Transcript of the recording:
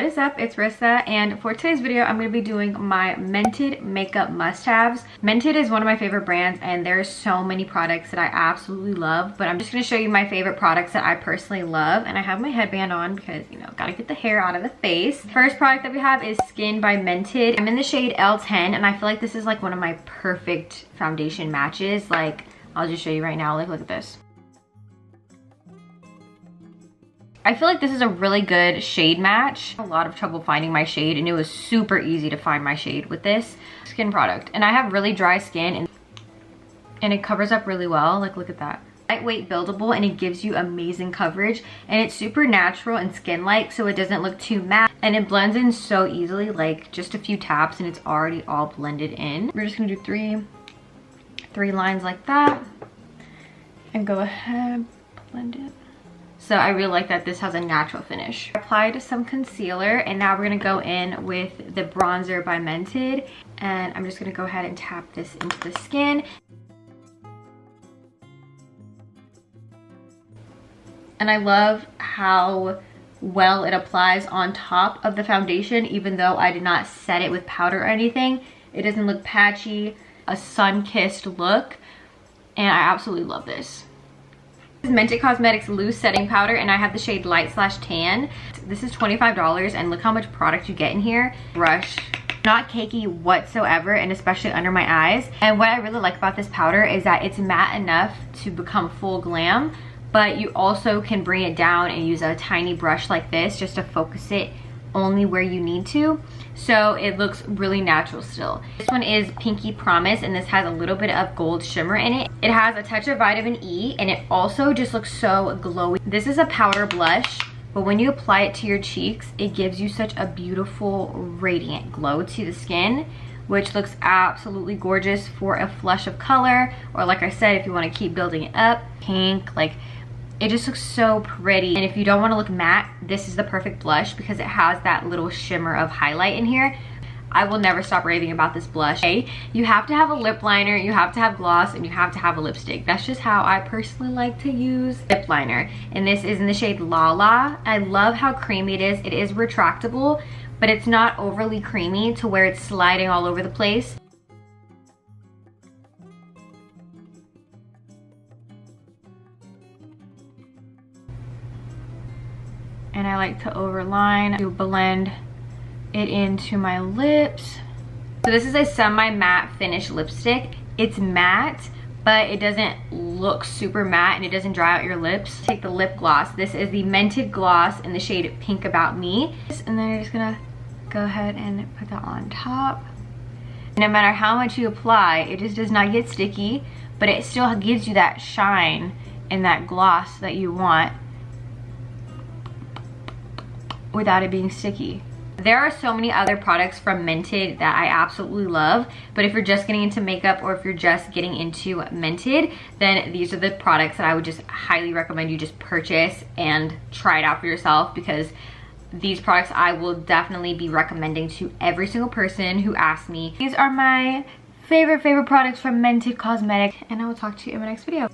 What is up, it's Rissa, and for today's video I'm going to be doing my Mented makeup must-haves. Mented is one of my favorite brands and there's so many products that I absolutely love, but I'm just going to show you my favorite products that I personally love. And I have my headband on because, you know, gotta get the hair out of the face. First product that we have is Skin by Mented. I'm in the shade L10 and I feel like this is like one of my perfect foundation matches. Like, I'll just show you right now. Like, look at this. I feel like this is a really good shade match. I had a lot of trouble finding my shade and it was super easy to find my shade with this skin product. And I have really dry skin and it covers up really well. Like, look at that. Lightweight, buildable, and it gives you amazing coverage. And it's super natural and skin-like, so it doesn't look too matte. And it blends in so easily, like just a few taps and it's already all blended in. We're just gonna do three lines like that. And go ahead, blend it. So I really like that this has a natural finish. I applied some concealer and now we're gonna go in with the bronzer by Mented. And I'm just gonna go ahead and tap this into the skin. And I love how well it applies on top of the foundation, even though I did not set it with powder or anything. It doesn't look patchy, a sun-kissed look, and I absolutely love this. This is Mented Cosmetics Loose Setting Powder, and I have the shade Light/Tan. This is $25, and look how much product you get in here. Brush, not cakey whatsoever, and especially under my eyes. And what I really like about this powder is that it's matte enough to become full glam, but you also can bring it down and use a tiny brush like this just to focus it only where you need to, so it looks really natural still. This one is Pinky Promise, and this has a little bit of gold shimmer in it. It has a touch of vitamin E, and it also just looks so glowy. This is a powder blush, but when you apply it to your cheeks, it gives you such a beautiful radiant glow to the skin, which looks absolutely gorgeous for a flush of color, or like I said, if you want to keep building it up, pink, like, it just looks so pretty. And if you don't want to look matte, this is the perfect blush because it has that little shimmer of highlight in here. I will never stop raving about this blush. Okay? You have to have a lip liner, you have to have gloss, and you have to have a lipstick. That's just how I personally like to use lip liner. And this is in the shade Lala. I love how creamy it is. It is retractable, but it's not overly creamy to where it's sliding all over the place. And I like to overline to blend it into my lips. So this is a semi-matte finish lipstick. It's matte, but it doesn't look super matte and it doesn't dry out your lips. Take the lip gloss. This is the Mented Gloss in the shade Pink About Me. And then you're just gonna go ahead and put that on top. No matter how much you apply, it just does not get sticky, but it still gives you that shine and that gloss that you want without it being sticky. There are so many other products from Mented that I absolutely love, but if you're just getting into makeup or if you're just getting into Mented, then these are the products that I would just highly recommend you just purchase and try it out for yourself, because these products I will definitely be recommending to every single person who asks me. These are my favorite products from Mented Cosmetics, and I will talk to you in my next video.